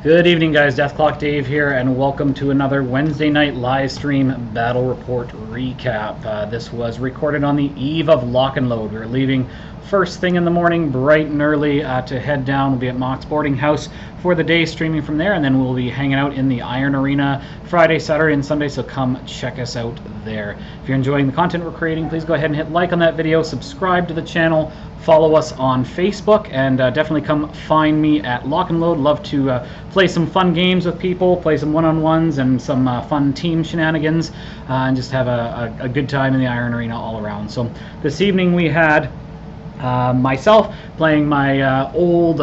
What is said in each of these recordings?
Good evening, guys. DeathClock Dave here, and welcome to another Wednesday night live stream battle report recap. This was recorded on the eve of Lock and Load. We were leaving first thing in the morning, bright and early, to head down. We'll be at Mock's boarding house for the day, streaming from there, and then we'll be hanging out in the Iron Arena Friday, Saturday, and Sunday, so come check us out there. If you're enjoying the content we're creating, please go ahead and hit like on that video, subscribe to the channel, follow us on Facebook, and definitely come find me at Lock and Load. Love to play some fun games with people, play some one-on-ones and some fun team shenanigans, and just have a good time in the Iron Arena all around. So this evening we had myself playing my old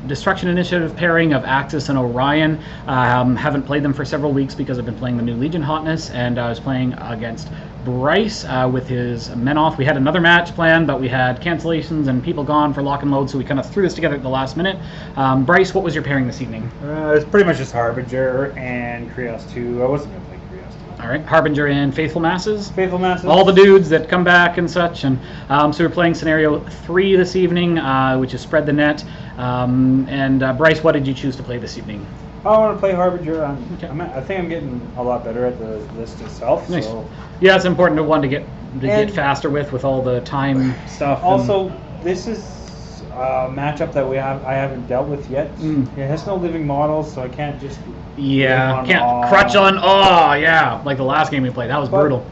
Destruction Initiative pairing of Axis and Orion. Haven't played them for several weeks because I've been playing the new Legion Hotness, and I was playing against Bryce with his Menoth. We had another match planned, but we had cancellations and people gone for Lock and Load, so we kind of threw this together at the last minute. Bryce, what was your pairing this evening? It's pretty much just Harbinger and Krios 2. I wasn't going to play Krios 2. All right, Harbinger and Faithful Masses. Faithful Masses. All the dudes that come back and such. And so we're playing Scenario 3 this evening, which is Spread the Net. Bryce, what did you choose to play this evening? I want to play Harbinger. Okay. I think I'm getting a lot better at the list itself. Nice. So. Yeah, it's important to one to get faster with all the time stuff. Also, this is a matchup that I haven't dealt with yet. It has no living models, so I can't just can't crutch on. Oh yeah, like the last game we played. That was brutal.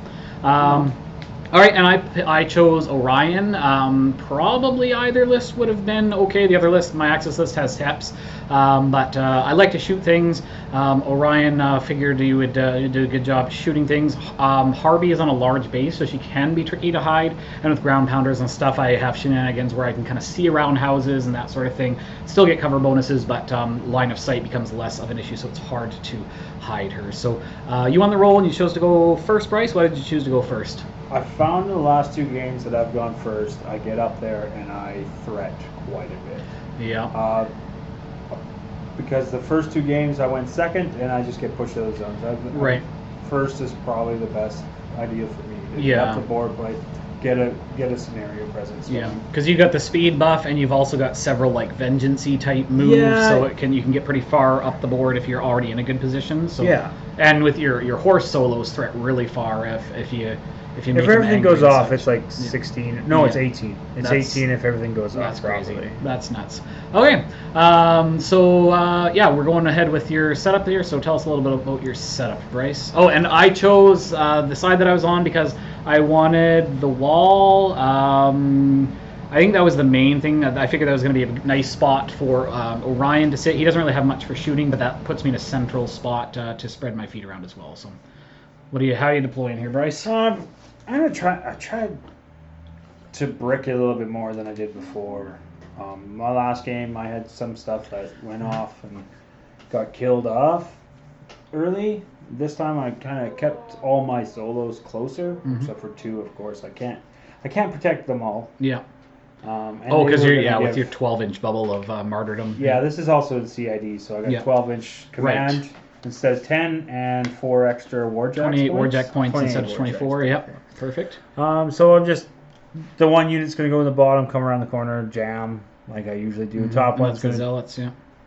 All right, and I chose Orion. Probably either list would have been okay. The other list, my Axis list, has steps, but I like to shoot things. Orion figured you would do a good job shooting things. Harby is on a large base, so she can be tricky to hide. And with ground pounders and stuff, I have shenanigans where I can kind of see around houses and that sort of thing. Still get cover bonuses, but line of sight becomes less of an issue, so it's hard to hide her. So you on the roll, and you chose to go first, Bryce. Why did you choose to go first? I found the last two games that I've gone first, I get up there and I threat quite a bit. Yeah. Because the first two games I went second and I just get pushed to the zones. Right. First is probably the best idea for me. To get up the board, play, get a scenario presence. Yeah, because you got the speed buff and you've also got several like vengeance-y type moves, so you can get pretty far up the board if you're already in a good position. So yeah. And with your horse solos threat really far if everything goes off, it's like 16. No, it's 18. It's 18 if everything goes off. That's crazy. Properly. That's nuts. Okay, yeah, we're going ahead with your setup here. So tell us a little bit about your setup, Bryce. Oh, and I chose the side that I was on because I wanted the wall. I think that was the main thing. I figured that was going to be a nice spot for Orion to sit. He doesn't really have much for shooting, but that puts me in a central spot to spread my feet around as well. So, how are you deploying here, Bryce? I tried to brick it a little bit more than I did before. My last game, I had some stuff that went off and got killed off early. This time, I kind of kept all my solos closer, except for two, of course. I can't protect them all. Yeah. Because you're with your 12-inch bubble of martyrdom. Yeah, this is also in CID, so I got 12-inch command. Right. It says 10 and 4 extra Warjack 28 Warjack points instead of 24. Yep, perfect. So I'm just the one unit's going to go in the bottom, come around the corner, jam like I usually do. Top one's going to Zealots,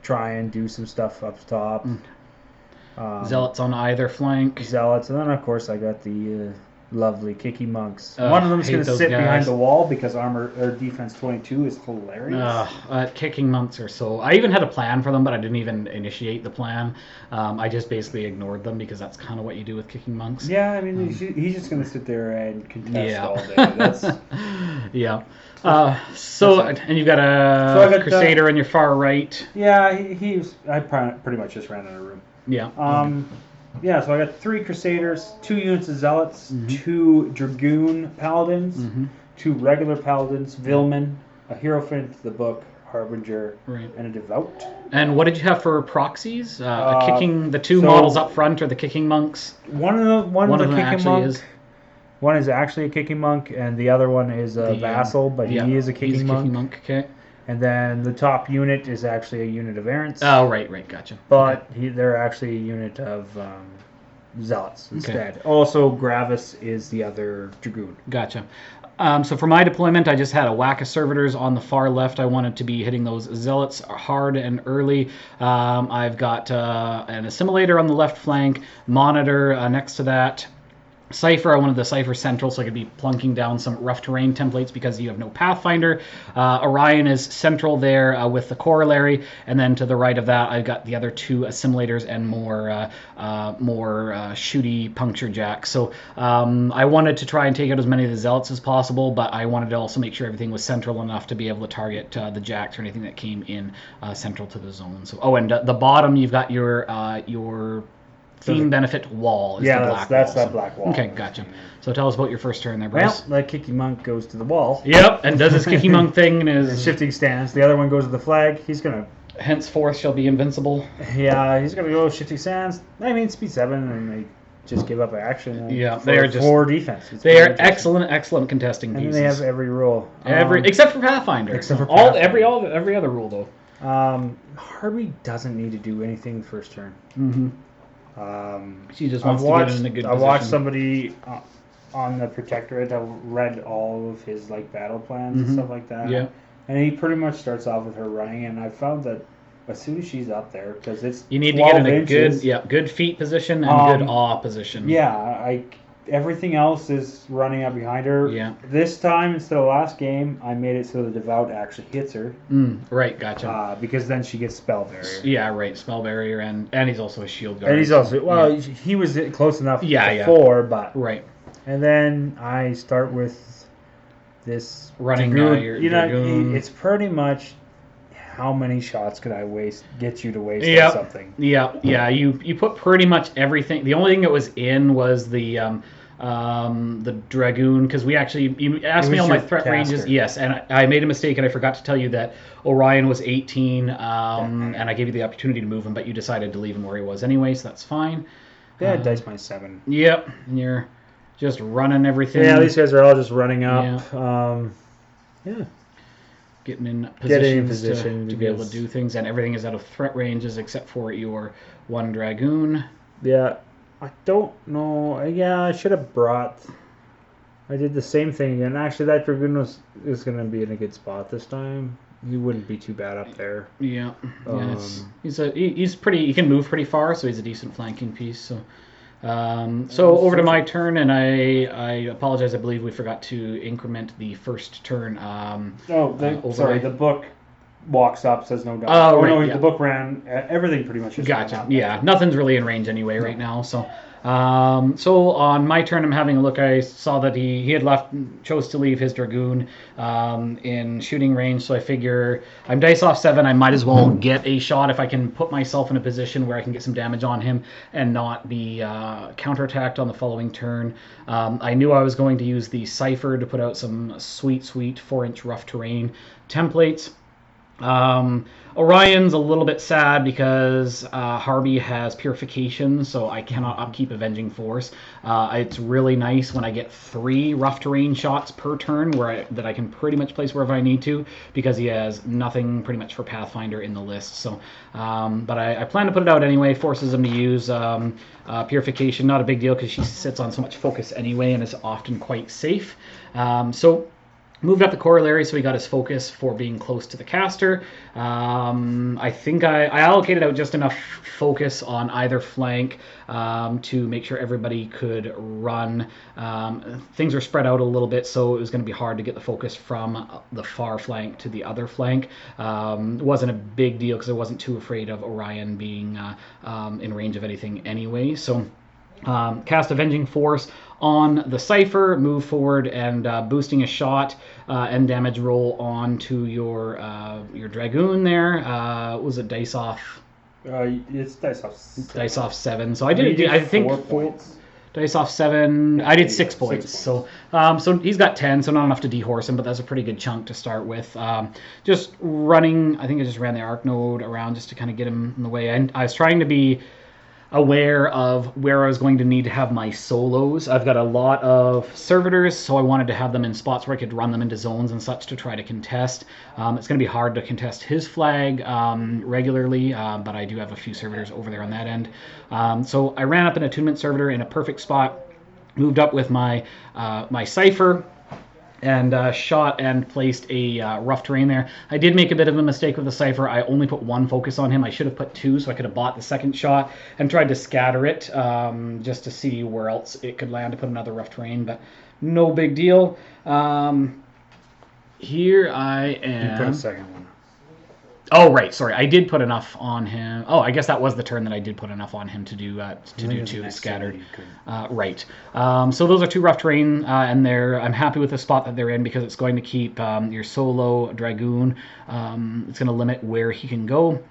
try and do some stuff up top. Zealots on either flank. Zealots, and then of course I got the Lovely kicky monks. Ugh, One of them's hate going to those sit guys. behind the wall because armor or defense 22 is hilarious. Kicking monks are so... I even had a plan for them, but I didn't even initiate the plan. I just basically ignored them because that's kind of what you do with kicking monks. Yeah, I mean, he's just going to sit there and contest Yeah. all day. That's Yeah. And you've got So I got Crusader in your far right. yeah. I pretty much just ran out of room. Yeah. Yeah, so I got 3 Crusaders, 2 units of Zealots, 2 Dragoon Paladins, 2 regular Paladins, Vilman, a Hierophant, the Book, Harbinger, Right. and a Devout. And what did you have for proxies? The two models up front are the kicking monks. One of the them kicking actually monk. is. One is actually a kicking monk, and the other one is a vassal, but he is a kicking monk. Okay. And then the top unit is actually a unit of errants. Oh, right, gotcha. But they're actually a unit of zealots instead. Also, Gravis is the other dragoon. Gotcha. So for my deployment, I just had a whack of servitors on the far left. I wanted to be hitting those zealots hard and early. I've got an assimilator on the left flank, monitor next to that. Cypher, I wanted the Cypher central so I could be plunking down some rough terrain templates because you have no Pathfinder. Orion is central there with the corollary, and then to the right of that I've got the other 2 assimilators and more shooty puncture jacks. So I wanted to try and take out as many of the zealots as possible, but I wanted to also make sure everything was central enough to be able to target the jacks or anything that came in central to the zone. So and the bottom you've got your theme benefit wall is the black that's wall. that black wall. Okay, gotcha. So tell us about your first turn there, Bryce. Well, that kicking monk goes to the wall. Yep, and does his kicking monk thing and his Shifting stance. The other one goes to the flag. He's gonna. henceforth shall be invincible. Yeah, he's gonna go shifting stance. I mean, speed 7, and they just give up action. They are just 4 defense. They are excellent contesting and pieces. they have every rule. Except for Pathfinder. Except for every other rule though. Harvey doesn't need to do anything first turn. Mm-hmm. She just wants to get in a good position. I watched somebody on the Protectorate. I read all of his battle plans and stuff like that. Yeah. And he pretty much starts off with her running, and I found that as soon as she's up there, because it's you need to get in a inches, good feet position and good awe position. Yeah, everything else is running up behind her. Yeah. This time, instead of last game, I made it so the Devout actually hits her. Right, gotcha. Because then she gets Spell Barrier. Yeah, right, Spell Barrier, and he's also a shield guard. And he's also, he was close enough before, but... Right. And then I start with this... Running Dragoon. your Dragoon. It's pretty much... How many shots could I get you to waste on something? Yeah. You put pretty much everything. The only thing that was in was the Dragoon, because you asked me all my threat ranges. Yes, and I made a mistake and I forgot to tell you that Orion was 18, and I gave you the opportunity to move him, but you decided to leave him where he was anyway, so that's fine. Yeah, dice -7. Yep, and you're just running everything. Yeah, these guys are all just running up. Yeah. Getting in position to be able to do things, and everything is out of threat ranges except for your 1 Dragoon. Yeah, I don't know. Yeah, I should have brought... I did the same thing again. Actually, that Dragoon is going to be in a good spot this time. He wouldn't be too bad up there. Yeah. He's pretty... He can move pretty far, so he's a decent flanking piece, so... over to my turn, and I apologize. I believe we forgot to increment the first turn. The book walks up, says no dodge. The book ran. Everything pretty much is gotcha. Yeah, nothing's really in range anyway right now. So on my turn, I'm having a look. I saw that he had chose to leave his Dragoon in shooting range. So I figure I'm dice off 7. I might as well get a shot if I can put myself in a position where I can get some damage on him and not be counterattacked on the following turn. I knew I was going to use the Cypher to put out some sweet 4-inch rough terrain templates. Orion's a little bit sad because Harby has Purification, so I cannot upkeep Avenging Force. It's really nice when I get 3 rough terrain shots per turn that I can pretty much place wherever I need to, because he has nothing pretty much for Pathfinder in the list. So, but I plan to put it out anyway. Forces him to use Purification. Not a big deal because she sits on so much focus anyway and is often quite safe. moved up the corollary, so he got his focus for being close to the caster. I think I allocated out just enough focus on either flank to make sure everybody could run. Things were spread out a little bit, so it was going to be hard to get the focus from the far flank to the other flank. It wasn't a big deal because I wasn't too afraid of Orion being in range of anything anyway. So cast Avenging Force on the Cypher, move forward, and boosting a shot and damage roll onto your Dragoon there. Was it dice off? It's dice off 7. Dice off 7. So I did. I think 4 points. Dice off 7. I did 6 points. So he's got 10, so not enough to dehorse him, but that's a pretty good chunk to start with. Just running. I think I just ran the arc node around just to kind of get him in the way. And I was trying to be aware of where I was going to need to have my solos. I've got a lot of servitors, so I wanted to have them in spots where I could run them into zones and such to try to contest. It's going to be hard to contest his flag regularly, but I do have a few servitors over there on that end. So I ran up an attunement servitor in a perfect spot, moved up with my Cypher, and shot and placed a rough terrain there. I did make a bit of a mistake with the Cypher. I only put 1 focus on him. I should have put 2, so I could have bought the second shot and tried to scatter it just to see where else it could land to put another rough terrain, but no big deal. Here I am. You put a second one. Oh, right. Sorry, I did put enough on him. Oh, I guess that was the turn that I did put enough on him to do 2 scattered. Right. So those are 2 rough terrain, and I'm happy with the spot that they're in because it's going to keep your solo Dragoon. It's going to limit where he can go.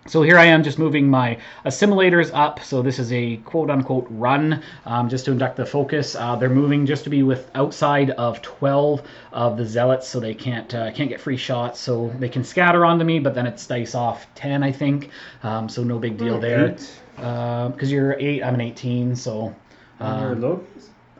So here I am just moving my assimilators up. So this is a quote-unquote run, just to induct the focus. They're moving just to be outside of 12 of the zealots, so they can't get free shots. So they can scatter onto me, but then it's dice off 10, I think. So no big deal there. Because you're 8, I'm an 18, so. You're low?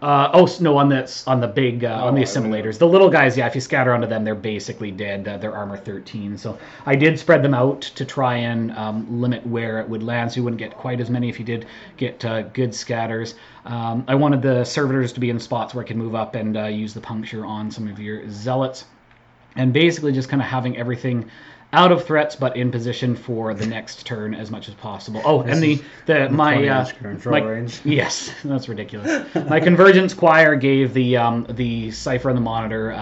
No, on the big on the assimilators. The little guys, yeah, if you scatter onto them, they're basically dead. They're armor 13. So I did spread them out to try and limit where it would land, so you wouldn't get quite as many if you did get good scatters. I wanted the servitors to be in spots where I could move up and use the puncture on some of your zealots, and basically just kind of having everything out of threats, but in position for the next turn as much as possible. Oh, and my yes, that's ridiculous. My Convergence Choir gave the Cypher and the Monitor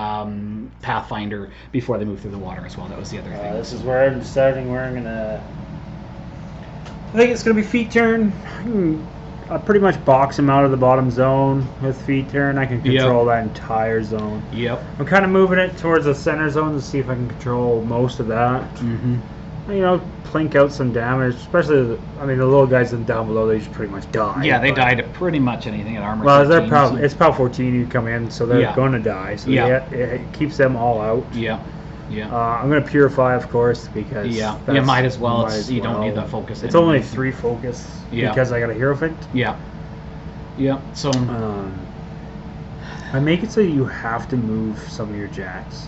Pathfinder before they moved through the water as well. That was the other thing. This is where I'm deciding where I'm gonna. I think it's gonna be feet turn. I pretty much box him out of the bottom zone with feet turn. I can control that entire zone. Yep. I'm kind of moving it towards the center zone to see if I can control most of that. Mm-hmm. Plink out some damage, especially the little guys down below. They just pretty much die. Yeah, they die to pretty much anything at armor. Well, 13, it's POW 14. You come in, so they're going to die. So it keeps them all out. Yeah. Yeah. I'm going to purify, of course, because you might as well. You don't need that focus. It's only 3 focus because I got a hero effect. Yeah. Yeah. So I make it so you have to move some of your jacks.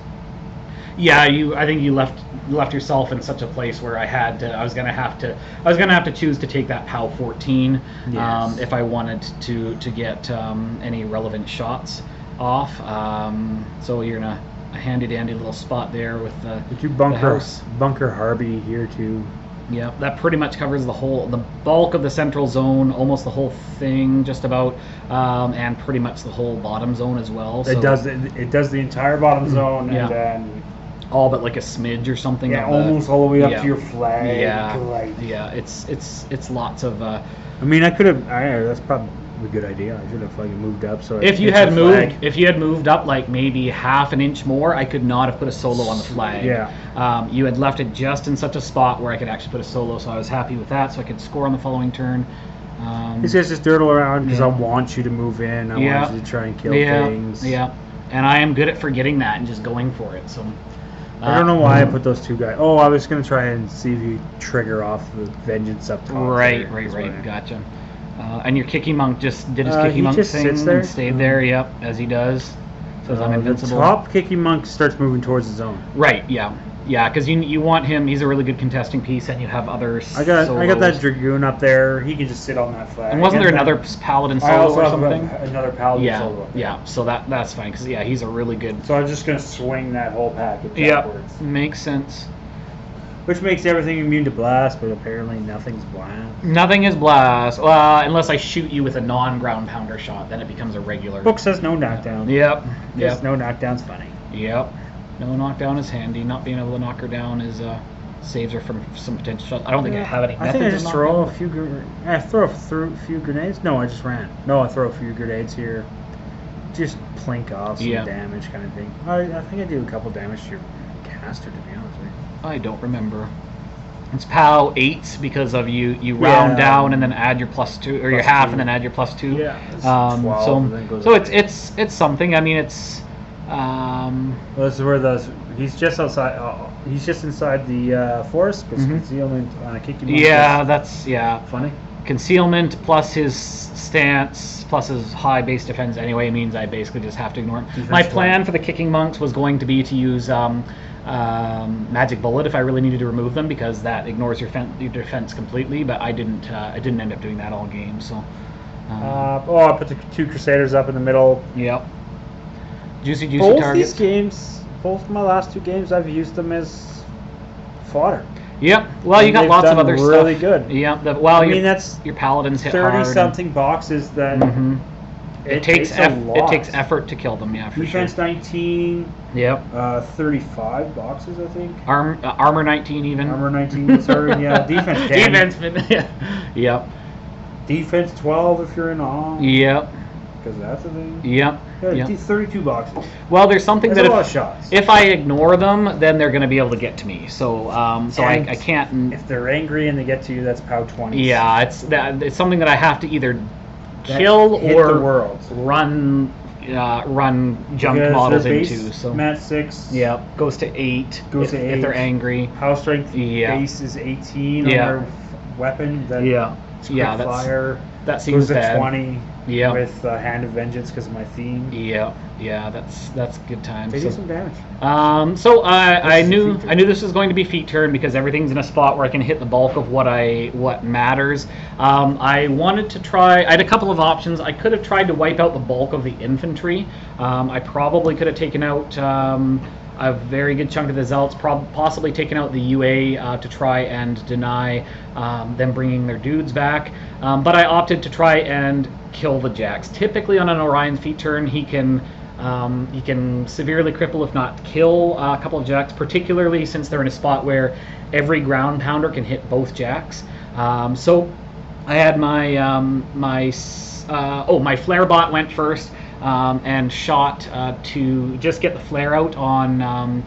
Yeah, I think you left yourself in such a place where I was gonna have to choose to take that POW 14 if I wanted to get any relevant shots off. So you're in a handy dandy little spot there with the bunker Harby here too. Yeah, that pretty much covers the bulk of the central zone, almost the whole thing, just about, and pretty much the whole bottom zone as well. So, it does the entire bottom zone, and then all but like a smidge or something. Yeah, almost all the way up to your flag. Yeah, it's lots of. I could have. That's probably a good idea. I should have fucking moved up. So if you had moved up like maybe half an inch more, I could not have put a solo on the flag. Yeah. You had left it just in such a spot where I could actually put a solo, so I was happy with that. So I could score on the following turn. These guys just dirtle around because I want you to move in. I want you to try and kill things. Yeah. And I am good at forgetting that and just going for it. So. I don't know why I put those 2 guys. Oh, I was going to try and see if you trigger off the Vengeance up top. Right. Gotcha. And your Kicky Monk just did his Kicky Monk thing and stayed there, yep, as he does. Says I'm invincible. The top Kicky Monk starts moving towards the zone. Right, yeah. Yeah, because you want him. He's a really good contesting piece, and you have others. I got that solos. Dragoon up there. He can just sit on that flag. And wasn't there another Paladin I solo also or have something? another Paladin Yeah, solo. yeah. So that's fine because he's a really good. So I'm just gonna swing that whole package Yeah, upwards. makes sense. Which makes everything immune to blast, but apparently nothing's blast. Nothing is blast, unless I shoot you with a non-ground pounder shot, then it becomes a regular. Book says no knockdown. Yep. Yes, Yep. no knockdown's funny. Yep. No knockdown is handy. Not being able to knock her down is saves her from some potential shots. I don't think I have any I methods think I of just knockdown. throw a few. I throw a few grenades. No, I just ran. No, I throw a few grenades here. Just plink off some damage, kind of thing. I think I do a couple damage to your caster, to be honest with you. I don't remember. It's POW 8 because of you round down and then add your +2 or your half and then add your +2. Yeah. It's 12 and then goes so up it's something. I mean it's. Well, this is where he's just outside. He's just inside the forest because concealment on a kicking. Yeah, funny. Concealment plus his stance plus his high base defense anyway means I basically just have to ignore him. Defense My plan for the kicking monks was going to be to use magic bullet if I really needed to remove them because that ignores your defense completely. But I didn't end up doing that all game. So. I put the two crusaders up in the middle. Yep. Juicy Both targets. these games, both my last two games, I've used them as fodder. Yep. Well, you got they've lots of done other really stuff. good. Yeah. I mean, that's your paladins hit hard. 30-something boxes that It takes a lot. It takes effort to kill them. Yeah, for Defense sure. 19. Yep. 35 boxes, I think. Armor 19 even. Armor 19. Sorry, yeah. Defense 10. Defense. Yep. Defense 12 if you're in awe. Yep. Because that's a thing. Yep. Yeah, Yep. 32 boxes. Well, there's something That's that a lot of shots. if I ignore them, then they're going to be able to get to me. So I can't. If they're angry and they get to you, that's POW 20. Yeah, it's something that I have to either kill hit or the world. run junk Because models their base, into. So Mat 6. yeah, goes to 8. Goes to 8. If they're angry. Power strength Yeah. base is 18 Yeah. on their weapon. That Yeah. quick Yeah, fire that seems goes to bad. 20 Yeah. with Hand of Vengeance because of my theme. Yeah, that's good time. They do some damage. So I This is knew feat turn. I knew this was going to be feat turn because everything's in a spot where I can hit the bulk of what matters. I wanted to try. I had a couple of options. I could have tried to wipe out the bulk of the infantry. I probably could have taken out a very good chunk of the zealots. Possibly taken out the UA to try and deny them bringing their dudes back. But I opted to try and kill the jacks. Typically on an Orion feat turn, he can severely cripple, if not kill, a couple of jacks, particularly since they're in a spot where every ground pounder can hit both jacks. So I had my flare bot went first and shot to just get the flare out on.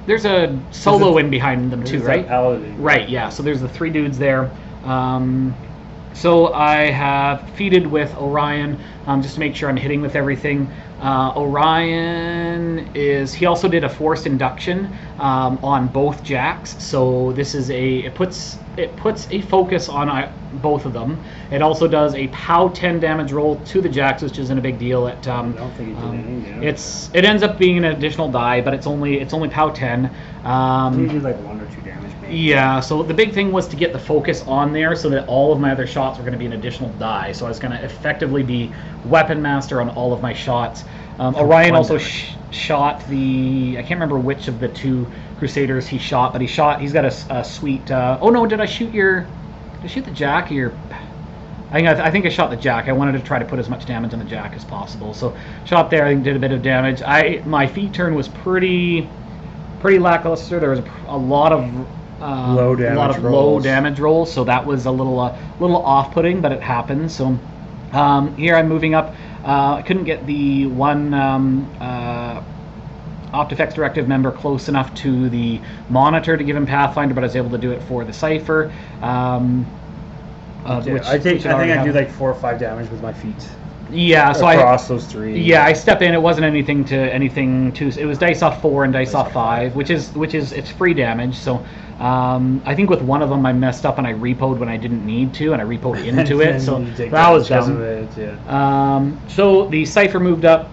There's a solo in behind them too, right? Paladin. Right, yeah. So there's the 3 dudes there. So I have feeded with Orion just to make sure I'm hitting with everything. Orion he also did a forced induction on both jacks. So this is it puts a focus on both of them. It also does a POW 10 damage roll to the jacks, which isn't a big deal. I don't think it did any. It ends up being an additional die, but it's only POW 10. You did like 1 or 2 damage. Maybe. Yeah, so the big thing was to get the focus on there so that all of my other shots were going to be an additional die. So I was going to effectively be weapon master on all of my shots. Orion also shot I can't remember which of the 2 Crusaders he shot, but he's got a sweet, did I shoot the Jack or your... I think I shot the Jack. I wanted to try to put as much damage on the Jack as possible. So shot there, I think did a bit of damage. My feat turn was pretty lackluster. There was a lot of low damage rolls, so that was a little off-putting, but it happened. So here I'm moving up. I couldn't get the one OptiFX Directive member close enough to the monitor to give him Pathfinder, but I was able to do it for the Cipher. I think I do like 4 or 5 damage with my feet. Yeah, so across those 3. Yeah, I step in. It wasn't anything too. It was dice off 4 and dice off 5, which is it's free damage. So I think with one of them I messed up and I repoed when I didn't need to, and I repoed into it. So that was dumb. So the Cipher moved up,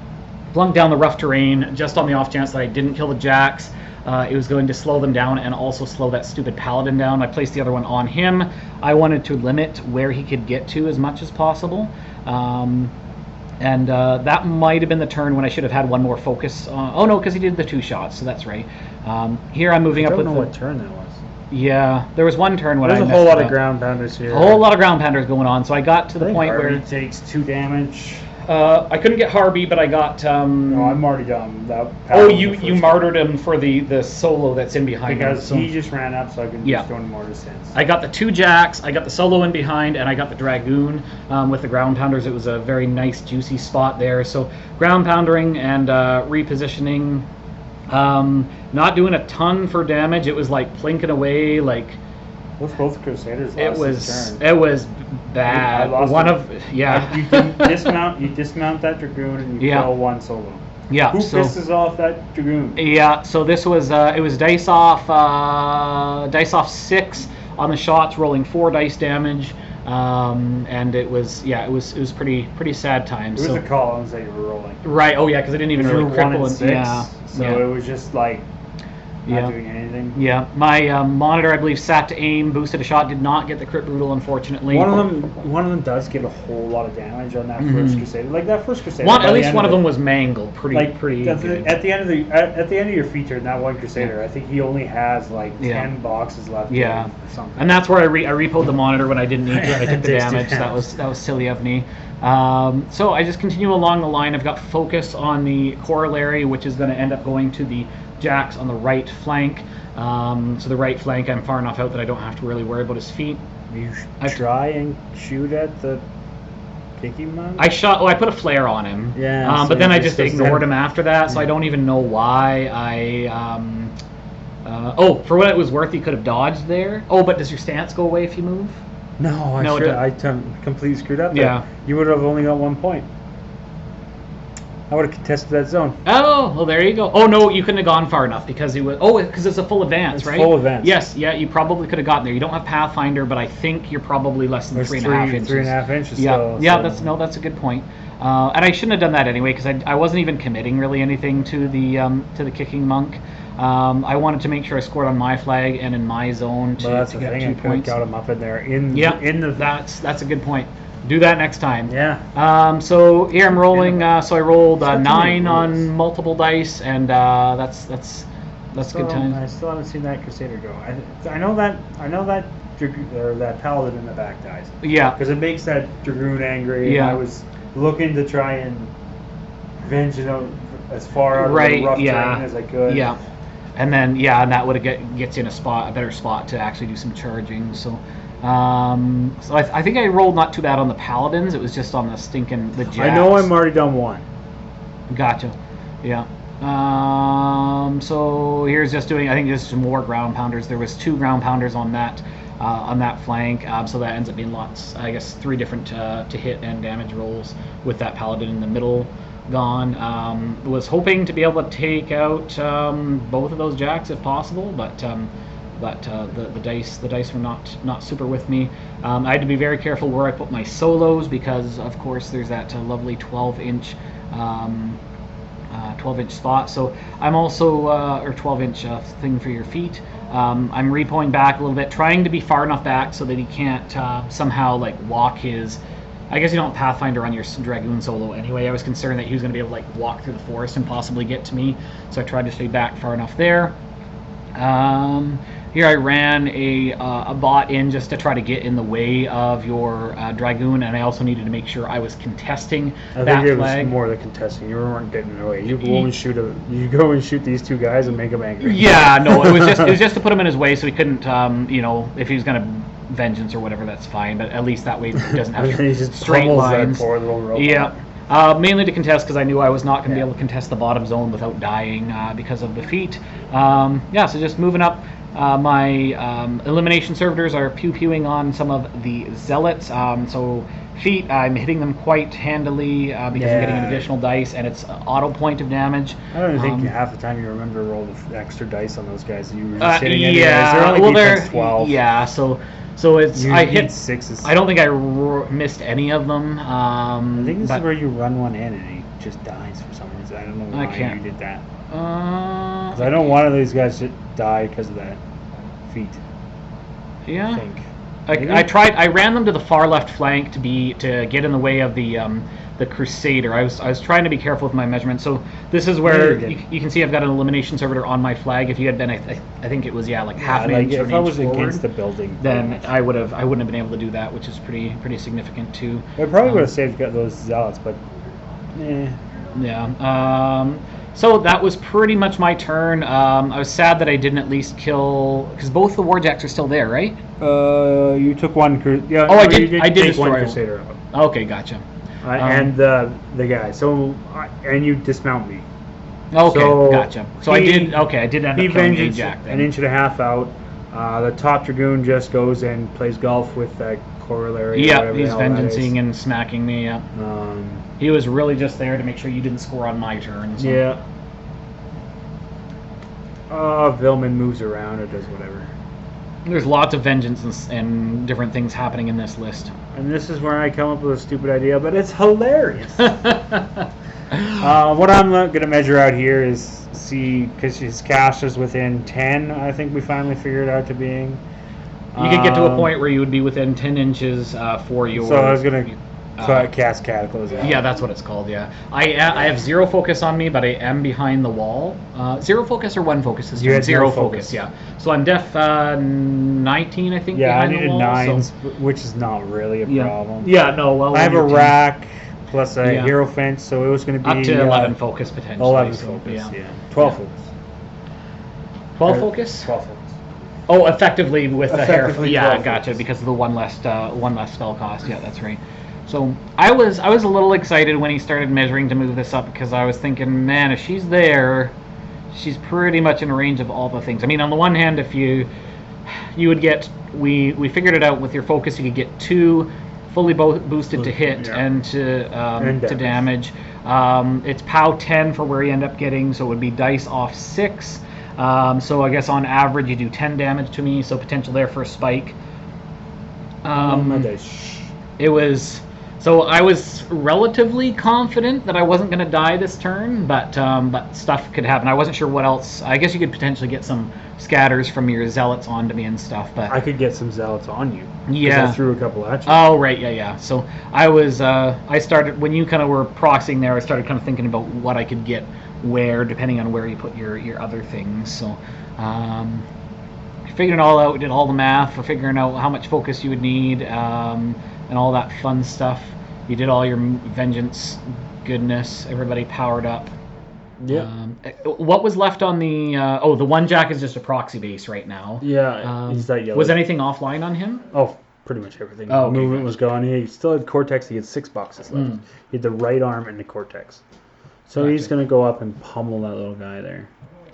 flung down the rough terrain just on the off chance that I didn't kill the jacks. It was going to slow them down and also slow that stupid paladin down. I placed the other one on him. I wanted to limit where he could get to as much as possible. And that might have been the turn when I should have had one more focus. Oh no, because he did the 2 shots, so that's right. Here I'm moving up with I don't know what turn that was. Yeah, there was one turn when There's a whole lot of ground pounders here. A whole lot of ground pounders going on, so I got to the point Harvey where takes 2 damage. I couldn't get Harby, but I got. No, I'm already done. You martyred him for the solo that's in behind because him. he just ran up, so I can just go into more distance. I got the 2 jacks, I got the solo in behind, and I got the dragoon with the ground pounders. It was a very nice, juicy spot there. So ground poundering and repositioning. Not doing a ton for damage. It was like plinking away, like. Those both Crusaders It lost was bad. You dismount that dragoon and you kill 1 solo. Yeah. Who pisses off that dragoon? Yeah. So this was it was dice off 6 on the shots, rolling 4 dice damage. And it was pretty sad times. It was the columns that you were rolling. Right. Oh yeah, because I didn't even really cripple it. It was just like not doing anything. Yeah. My monitor, I believe, sat to aim, boosted a shot, did not get the crit brutal, unfortunately. One of them does get a whole lot of damage on that first Crusader. Like that first Crusader. At least one of them was mangled. Pretty. At the end of your feature in that one Crusader, I think he only has like 10 boxes left. Yeah. Or something. And that's where I repoed the monitor when I didn't need to. I took the damage. That was silly of me. So I just continue along the line. I've got focus on the corollary, which is going to end up going to the jacks on the right flank. So the right flank, I'm far enough out that I don't have to really worry about his feet. You try and shoot at the kicking monk? I put a flare on him. Yeah. But then I just ignored him after that, so I don't even know why for what it was worth, he could have dodged there. Oh, but does your stance go away if you move? No, I completely screwed up there. Yeah. You would have only got 1 point. I would have contested that zone. Oh, well, there you go. Oh, no, you couldn't have gone far enough because he was... Oh, because it's a full advance, right? Full advance. Yes, yeah, you probably could have gotten there. You don't have Pathfinder, but I think you're probably less than 3.5 inches. 3.5 inches. Yeah, that's a good point. And I shouldn't have done that anyway because I wasn't even committing really anything to the kicking monk. I wanted to make sure I scored on my flag and in my zone to get 2 points. Got him up in there. That's a good point. Do that next time. Yeah. So here I'm rolling. So I rolled 9 on multiple dice, and that's good time. I still haven't seen that Crusader go. I know that that Paladin in the back dies. Yeah. Because it makes that Dragoon angry. Yeah. And I was looking to try and venge it out as far out of the rough terrain as I could. Yeah. And then and that would have gets you in a better spot to actually do some charging. So. So I think I rolled not too bad on the paladins. It was just on the jacks. I know I'm already done 1. Gotcha. Yeah. So here's just doing. I think just some more ground pounders. There was 2 ground pounders on that flank. So that ends up being lots. I guess 3 different to hit and damage rolls with that paladin in the middle gone. Was hoping to be able to take out both of those jacks if possible, but the dice were not super with me. I had to be very careful where I put my solos because of course there's that lovely 12-inch 12-inch spot. So I'm also or 12-inch thing for your feet. I'm repoing back a little bit, trying to be far enough back so that he can't somehow like walk his. I guess you don't Pathfinder on your Dragoon solo anyway. I was concerned that he was going to be able to like walk through the forest and possibly get to me, so I tried to stay back far enough there. Here I ran a bot in just to try to get in the way of your Dragoon, and I also needed to make sure I was contesting that flag. I think it was more the contesting. You weren't getting in the way. You go and shoot these 2 guys and make them angry. Yeah, no, it was just to put him in his way so he couldn't, if he was going to vengeance or whatever, that's fine. But at least that way he doesn't have straight lines. That poor little robot. Yeah. Mainly to contest because I knew I was not going to be able to contest the bottom zone without dying because of the feet. So just moving up. My elimination servitors are pew-pewing on some of the zealots. So feet, I'm hitting them quite handily because I'm getting an additional dice, and it's auto point of damage. I don't think half the time you remember to roll the extra dice on those guys. You were just hitting anyways. They're only defense 12. Yeah, so it's I hit 6s. I don't think I missed any of them. I think this is where you run one in and he just dies for some reason. I don't know why you did that. I I know one of these guys should die because of that feat. Yeah. I think. I tried. I ran them to the far left flank to get in the way of the Crusader. I was trying to be careful with my measurements. So this is where you can see I've got an elimination servitor on my flag. If you had been, I think it was like half an inch or an if I was inch forward, against the building, then I wouldn't have been able to do that, which is pretty significant too. I probably would have saved those zealots, but yeah. So that was pretty much my turn. I was sad that I didn't at least kill, because both the Warjacks are still there, right? You took one. Yeah. Oh, I did. I did take one destroy Crusader. Okay, gotcha. And the guy. So and you dismount me. Okay, so gotcha. So I did end up killing a Jack then. An inch and a half out. The top Dragoon just goes and plays golf with that corollary. Yeah, he's vengeancing and smacking me. Yeah. He was really just there to make sure you didn't score on my turn. So. Yeah. Vilman moves around or does whatever. There's lots of vengeance and different things happening in this list. And this is where I come up with a stupid idea, but it's hilarious. What I'm going to measure out here is see, because his cast is within 10, I think we finally figured out to being. You could get to a point where you would be within 10 inches for your... So I was going to cast Cataclysm. Yeah, that's what it's called, yeah. I have 0 focus on me, but I am behind the wall. 0 focus or 1 focus? You had 0 focus. focus, yeah. So I'm def 19, I think, behind the wall. Yeah, I needed 9s, which is not really a problem. Yeah, no, well... I have a rack plus a hero fence, so it was going to be... Up to 11 focus, potentially. 11 focus, yeah. 12 focus. 12 focus? 12 focus. Oh, effectively with the hair. Yeah, gotcha, focus. Because of the one less spell cost. Yeah, that's right. So I was a little excited when he started measuring to move this up, because I was thinking, man, if she's there, she's pretty much in range of all the things. I mean, on the one hand, if you would get, we figured it out with your focus, you could get 2 fully boosted to hit and to damage. It's POW 10 for where you end up getting, so it would be dice off 6. So I guess on average you do 10 damage to me, so potential there for a spike. It was... So I was relatively confident that I wasn't going to die this turn, but stuff could happen. I wasn't sure what else. I guess you could potentially get some scatters from your zealots onto me and stuff. But I could get some zealots on you. Yeah. I threw a couple at you. Oh, right, yeah. So I was, I started, when you kind of were proxying there, I started kind of thinking about what I could get where, depending on where you put your other things. So figuring it all out, did all the math for figuring out how much focus you would need, and all that fun stuff. You did all your vengeance goodness. Everybody powered up. Yeah. What was left on the... the one Jack is just a proxy base right now. Yeah, he's that yellow. Was anything offline on him? Oh, pretty much everything. Oh, okay, movement was gone. He still had Cortex. He had 6 boxes left. He had the right arm and the Cortex. So he's going to go up and pummel that little guy there,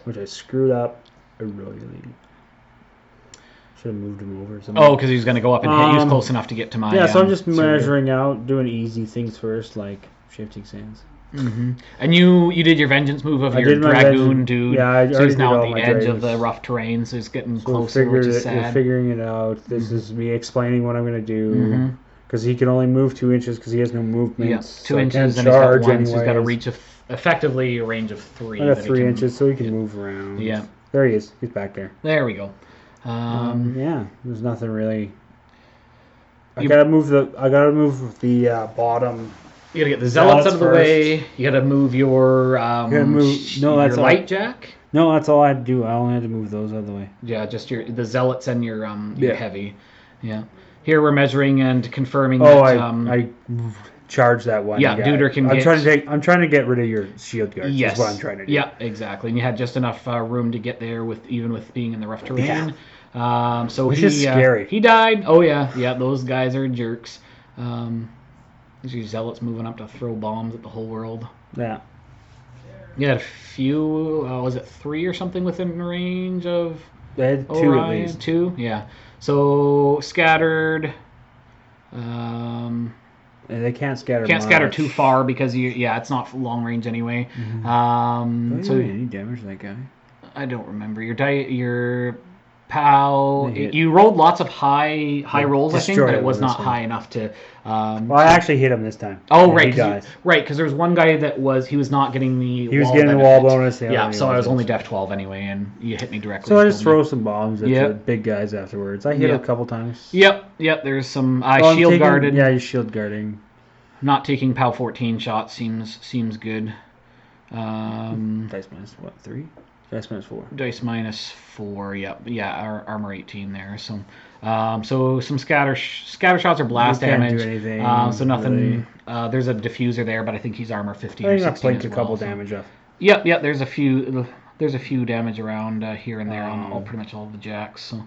which I screwed up royally. Should have moved him over or something. Oh, because he was going to go up and hit. He was close enough to get to my... Yeah, so I'm just measuring out, doing easy things first, like shifting sands. Mm-hmm. And you did your vengeance move of your Dragoon dude. Yeah, so he's now at the edge of the rough terrain, so he's getting closer, which is sad. We're figuring it out. This is me explaining what I'm going to do. Because he can only move 2 inches because he has no movement. Yeah, 2 inches, and he's got 1, so he's got a reach of, effectively, a range of 3. I got 3 inches, so he can move around. Yeah. There he is. He's back there. There we go. Yeah, there's nothing really. I gotta move the bottom. You gotta get the zealots out of the way. You gotta move your your light jack. No, that's all I had to do. I only had to move those out of the way. Yeah, just the zealots and your heavy. Yeah. Here we're measuring and confirming that. I charge that one. Yeah, Duder can I'm trying to get rid of your shield guards. Yes. Is what I'm trying to do. Yeah, exactly. And you had just enough room to get there even with being in the rough terrain. Yeah. Which is scary. He died. Oh yeah, those guys are jerks. These zealots moving up to throw bombs at the whole world. Yeah. You had a few. Was it 3 or something within range of? They had 2 Orion? at least. 2, yeah. So scattered. They can't scatter. Can't scatter too far because it's not long range anyway. So any damage to that guy? I don't remember your POW. Hit. You rolled lots of high rolls, I think, but destroy it was with not this one. high enough to. Well, I actually hit him this time. Oh, and right, he dies. because there's one guy that was not getting the. He was wall getting the benefit. wall bonus. The other Yeah, one he so I was wasn't. only def 12 anyway, and you hit me directly. So I and just killed throw me. some bombs at Yep. the big guys afterwards. I hit Yep. a couple times. Yep. There's some Oh, I'm shield taking- guarded. Yeah, you're shield guarding. Not taking POW 14 shots seems good. Dice minus what? 3? Dice minus 4. Dice minus 4. Yep. Yeah. Armor 18 there. So, so some scatter shots or blast You can't damage. do anything, So nothing. really. There's a diffuser there, but I think he's armor 15 I or think I 16 blinked as a well, couple so- damage off. Yep. There's a few damage around here and there on pretty much all of the jacks. So.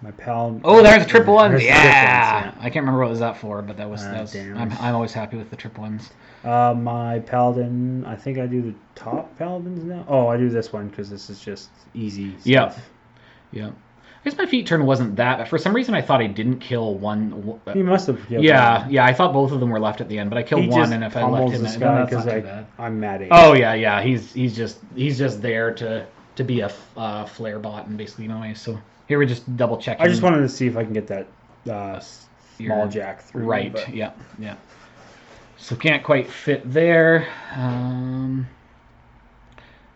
My pal. Oh, there's a triple ones. There's the Yeah. triple ones, I can't remember what was that for, but that was. damn. I'm always happy with the triple ones. My paladin. I think I do the top paladins now. Oh, I do this one because this is just easy stuff. Yeah. I guess my feat turn wasn't that, but for some reason I thought I didn't kill one. He must have. Yeah. I thought both of them were left at the end, but I killed He one, just and if I left him, this then guy that's not because too bad. I'm mad at. Oh yeah. He's just there to be a flare bot and basically noise. So here we're just double checking. I just wanted to see if I can get that small Your- jack through. Right. but- Yeah. So can't quite fit there.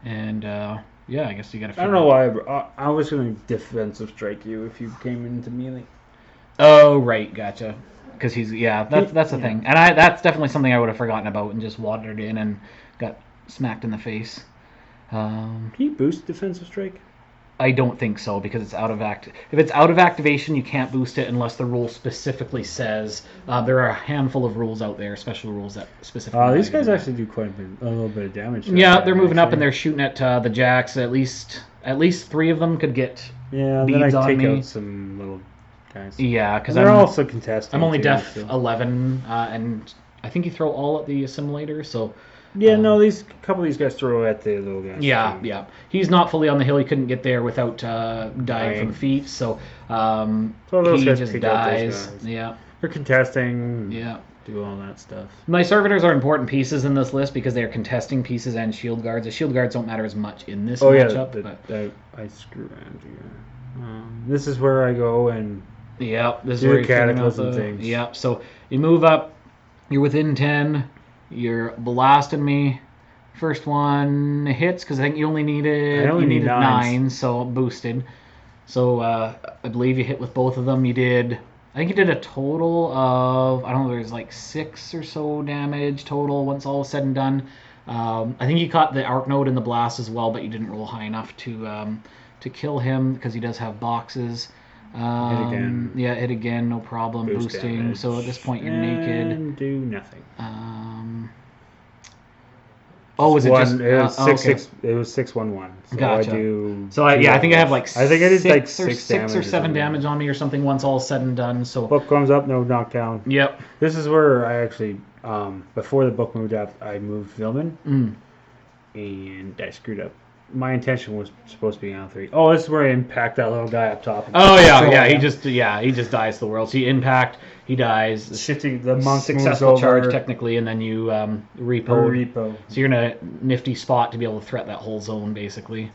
I guess you got to. I don't know why. I was going to defensive strike you if you came into melee. Oh right, gotcha. Because that's the thing, and that's definitely something I would have forgotten about and just wandered in and got smacked in the face. Can you boost defensive strike? I don't think so because it's out of If it's out of activation, you can't boost it unless the rule specifically says. There are a handful of rules out there, special rules that specifically. These allow you guys to do that. actually do a little bit of damage. Yeah, they're moving up and they're shooting at the jacks. At least 3 of them could get. Yeah, then beads I on take me. out some little guys. Yeah, because they're also contesting. I'm only too, def so. 11, and I think you throw all at the assimilator. So. Yeah, no, a couple of these guys throw at the little guys. Yeah, too. yeah. He's not fully on the hill. He couldn't get there without dying from feet, so those he guys just pick out those dies. guys. Yeah, They're contesting. yeah. Do all that stuff. My servitors are important pieces in this list because they're contesting pieces and shield guards. The shield guards don't matter as much in this matchup. But I screw around here. This is where I go and yeah, this is do where the you're figuring out cataclysm things. Yeah, so you move up. You're within 10. You're blasting me. First one hits because I think you only needed need 9, so boosted. So I believe you hit with both of them. I think you did a total of there's like 6 or so damage total once all is said and done. I think you caught the arc node in the blast as well, but you didn't roll high enough to kill him because he does have boxes. Hit again. Yeah, hit again, no problem. Boost boosting. damage. So at this point you're and naked. do nothing. Was it just It was okay. 6-6. It was 6-1-1. So Gotcha. I do. So I think I have like I think I did like 6 damage or 7 something. damage on me or something once all said and done. So Book comes up, no knockdown. yep. This is where I actually, before the book moved up, I moved Vilman, and I screwed up. My intention was supposed to be on 3. Oh, this is where I impact that little guy up top. Oh yeah. He just dies to the world. So you impact, he dies. Shifting the monk Successful moves charge over. technically, and then you repo. Repo. So you're in a nifty spot to be able to threat that whole zone basically.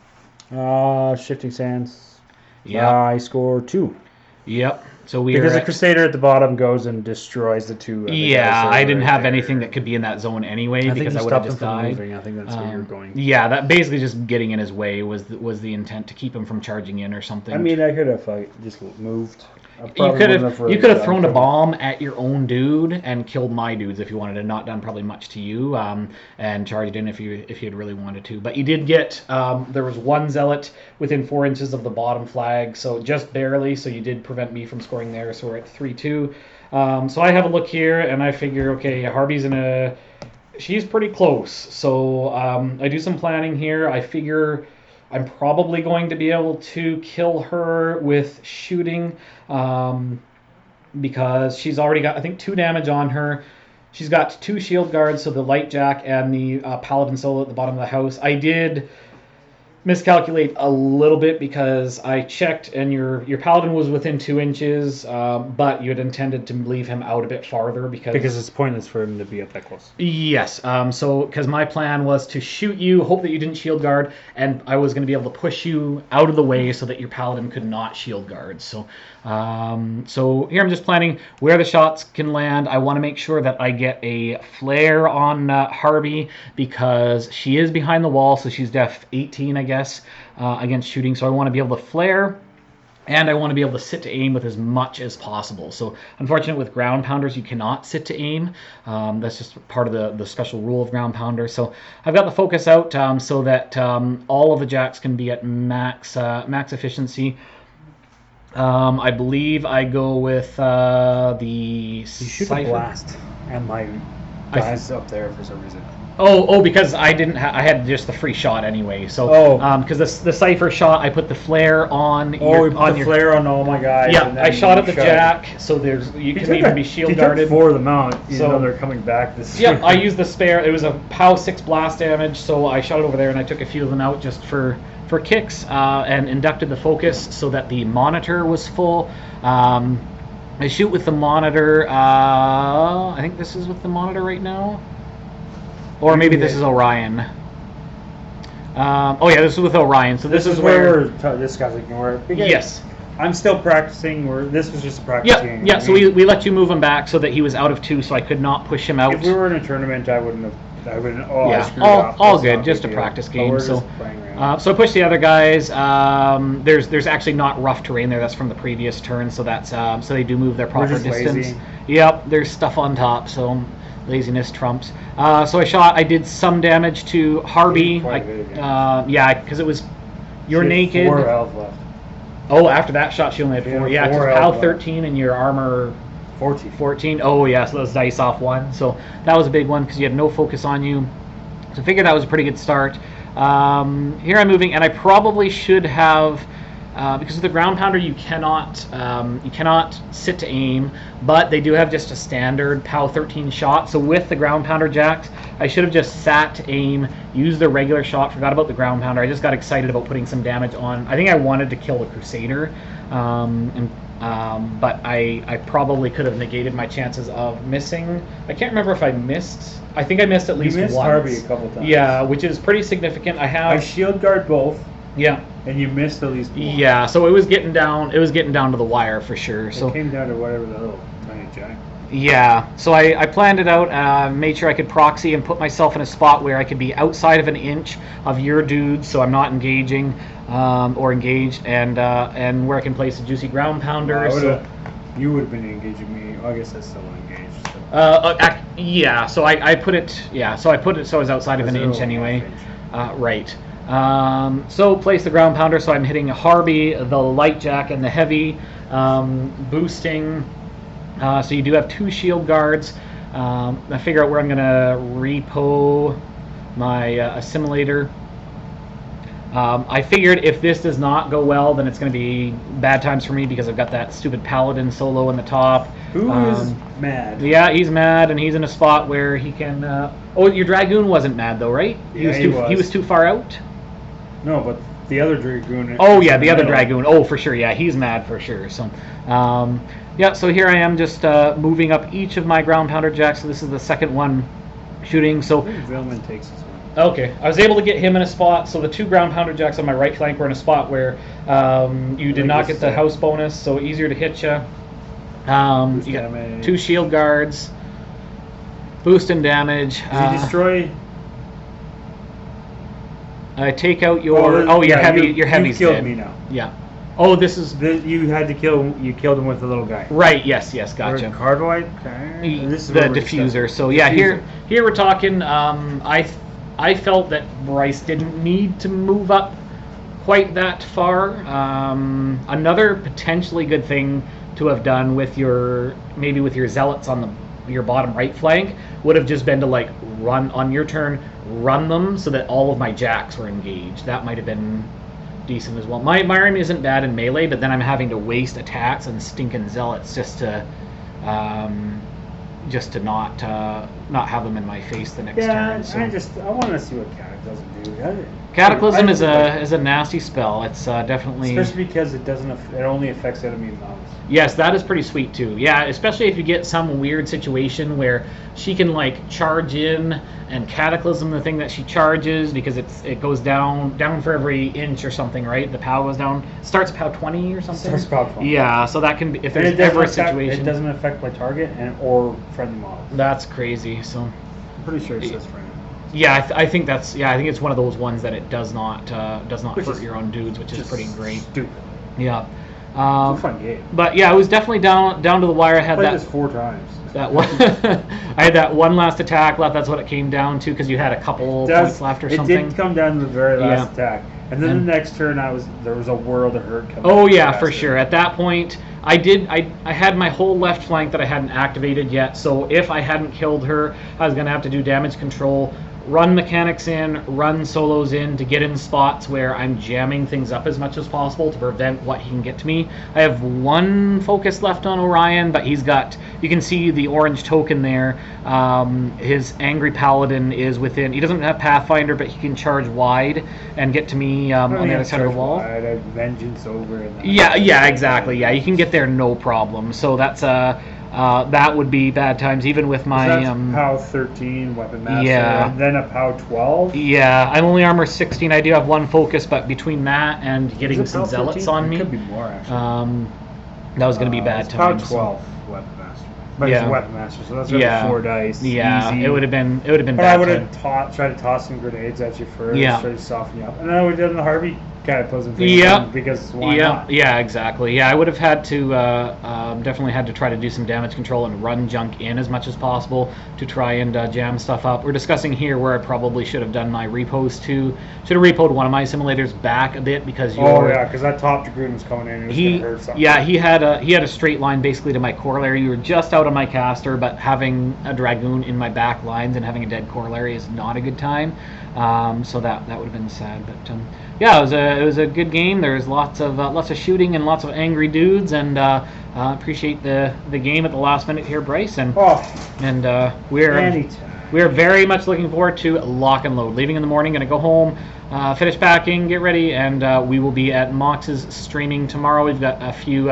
Shifting sands. Yeah. I score 2. Yep. So we Because are the at- Crusader at the bottom goes and destroys the 2. other Yeah, guys that I are didn't right have there. anything that could be in that zone anyway I think because you I would have stopped him just from died. moving. I think that's where you're going. Yeah, that basically just getting in his way was the intent to keep him from charging in or something. I mean, I could have just moved. I you probably could wouldn't have really thrown done a it. bomb at your own dude and killed my dudes if you wanted to. Not done probably much to you, and charged in if you had really wanted to. But you did get there was one zealot within 4 inches of the bottom flag, so just barely. So you did prevent me from scoring there. So we're at 3-2. So I have a look here and I figure, okay, Harby's she's pretty close. So I do some planning here. I figure I'm probably going to be able to kill her with shooting because she's already got, I think, 2 damage on her. She's got 2 shield guards, so the light jack and the paladin solo at the bottom of the house. I did miscalculate a little bit because I checked and your paladin was within 2 inches, but you had intended to leave him out a bit farther Because it's pointless for him to be up that close. Yes. So because my plan was to shoot you, hope that you didn't shield guard, and I was going to be able to push you out of the way so that your paladin could not shield guard. So here I'm just planning where the shots can land. I want to make sure that I get a flare on Harby because she is behind the wall, so she's def 18, I guess, against shooting. So I want to be able to flare. And I want to be able to sit to aim with as much as possible. So, unfortunately, with ground pounders, you cannot sit to aim. That's just part of the special rule of ground pounder. So, I've got the focus out so that all of the jacks can be at max efficiency. I believe I go with the You shoot Cypher. a blast, and my guy's up there for some reason. Oh, because I didn't. I had just the free shot anyway. So, because the Cypher shot, I put the flare on. Flare on all my guys. Yeah, and I shot at the shot jack, so you can even be shield guarded. 4 of them out. You So- know they're coming back. Yep, I used the spare. It was a POW 6 blast damage, so I shot it over there and I took a few of them out just for kicks and inducted the focus so that the monitor was full. I shoot with the monitor. I think this is with the monitor right now. Or maybe this is Orion. This is with Orion. So this is where we're discussing. yes. I'm still practicing. This was just a practice game. Yeah. So we let you move him back so that he was out of 2, so I could not push him out. If we were in a tournament, I wouldn't have. I screwed up. all That's good. not Just a big deal. practice But game. we're So, just playing around. so I pushed the other guys. There's actually not rough terrain there. That's from the previous turn. So that's so they do move their proper just distance. lazy. Yep. There's stuff on top. So laziness trumps. So I did some damage to Harby. Quite a bit of damage. Because it was you're She had naked. 4 health left. Oh, after that shot, she only had 4. Yeah, because 4 POW health left. 13 and your armor 14. Oh, yeah, so those dice off 1. So that was a big one because you had no focus on you. So I figured that was a pretty good start. Here I'm moving, and I probably should have, because with the ground pounder you cannot sit to aim, but they do have just a standard POW 13 shot. So with the ground pounder jacks, I should have just sat to aim, used the regular shot, forgot about the ground pounder. I just got excited about putting some damage on. I think I wanted to kill the Crusader, but I probably could have negated my chances of missing. I can't remember if I missed. I think I missed at least missed once. Harvey a couple times. Yeah, which is pretty significant. I shield guard both, yeah, and you missed at least one. yeah. So it was getting down. It was getting down to the wire for sure. It So came down to whatever the little tiny jack. yeah, so I planned it out, made sure I could proxy and put myself in a spot where I could be outside of an inch of your dudes, so I'm not engaging or engaged, and where I can place a juicy ground pounder. You would have been engaging me. I guess that's still engaged. So. Yeah, so I put it. Yeah, so I put it so I was outside of an inch 0.5 anyway. inch. Right. So place the ground pounder. So I'm hitting a Harby, the light jack, and the heavy, boosting. So you do have 2 shield guards. I figure out where I'm gonna repo my assimilator. I figured if this does not go well, then it's going to be bad times for me because I've got that stupid paladin solo in the top. Who is mad? Yeah, he's mad, and he's in a spot where he can. Oh, your dragoon wasn't mad though, right? Yeah, He was too far out. No, but the other dragoon. Oh yeah, the other dragoon. Oh, for sure. Yeah, he's mad for sure. So, yeah. So here I am, just moving up each of my ground pounder jacks. So this is the second one shooting. So. Vilman takes this one. Okay, I was able to get him in a spot. So the 2 ground pounder jacks on my right flank were in a spot where you did not get the house bonus, so easier to hit you. You got 2 shield guards, boost and damage. Does he destroy? I take out your. Your heavy. Your heavy's You killed dead. me now. Yeah. Oh, this is You had to kill. You killed him with the little guy. right. Yes. Gotcha. Cardboard. Okay. This is The where we're diffuser. discussing. So yeah, Diffuser. here we're talking. I felt that Bryce didn't need to move up quite that far. Another potentially good thing to have done with your zealots on your bottom right flank would have just been to like run on your turn, run them so that all of my jacks were engaged. That might have been decent as well. My army isn't bad in melee, but then I'm having to waste attacks on stinking zealots just to not have them in my face the next turn. So. I want to see what it doesn't do. Cataclysm is a nasty spell. It's definitely, especially because it doesn't. It only affects enemy mobs. Yes, that is pretty sweet too. Yeah, especially if you get some weird situation where she can like charge in and Cataclysm the thing that she charges because it goes down for every inch or something, right? The POW goes down. Starts POW 20 or something. Starts POW 20. Yeah, so that can be if there's ever a situation. It doesn't affect my target or friendly models. That's crazy. So I'm pretty sure it says friendly. Yeah, I think that's I think it's one of those ones that it does not hurt your own dudes, which is pretty great. Stupid. Yeah. It's a fun game. But yeah, it was definitely down to the wire. I had played this 4 times. That one, I had that one last attack left. That's what it came down to because you had a couple points left or something. It did come down to the very last attack, and then the next turn there was a world of hurt coming. Oh yeah, for sure. At that point, I had my whole left flank that I hadn't activated yet. So if I hadn't killed her, I was gonna have to do damage control. Run mechanics in, run solos in to get in spots where I'm jamming things up as much as possible to prevent what he can get to me. I have 1 focus left on Orion, but he's got, you can see the orange token there. His Angry Paladin is within, he doesn't have Pathfinder, but he can charge wide and get to me on the other side of the wall. Wide, I have Vengeance over. And yeah, exactly. Yeah, you can get there no problem. So that's that would be bad times, even with my POW 13 Weapon Master, and then a POW 12. Yeah, I'm only armor 16. I do have 1 focus, but between that and getting some zealots on me, it could be more actually. That was going to be bad times. POW 12 Weapon Master, but it's a Weapon Master, so that's going to be 4 dice. Yeah, easy. it would have been bad. But I would have tried to toss some grenades at you first, try to soften you up, and then I would have done the Harvey Cataclysm thing. Because why not? Yeah, exactly. Yeah, I would have had to definitely had to try to do some damage control and run junk in as much as possible to try and jam stuff up. We're discussing here where I probably should have done my repos too. Should have repoed one of my simulators back a bit because because that top dragoon was coming in and it was going to hurt something. Yeah, he had a straight line basically to my corollary. You were just out of my caster, but having a dragoon in my back lines and having a dead corollary is not a good time. So that would have been sad, but yeah, it was a good game. There's lots of shooting and lots of angry dudes, and appreciate the game at the last minute here, Bryce, and we're very much looking forward to lock and load. Leaving in the morning, gonna go home, finish packing, get ready, and we will be at Mox's streaming tomorrow. We've got a few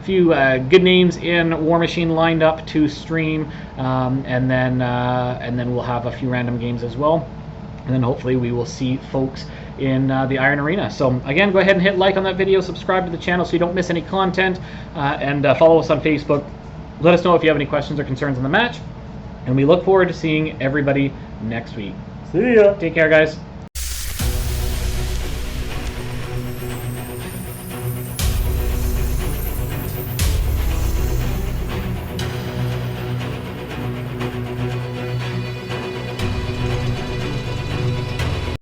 good names in Warmachine lined up to stream, and then we'll have a few random games as well. And then hopefully we will see folks in the Iron Arena. So again, go ahead and hit like on that video, subscribe to the channel so you don't miss any content, and follow us on Facebook. Let us know if you have any questions or concerns on the match, and we look forward to seeing everybody next week. See ya. Take care, guys.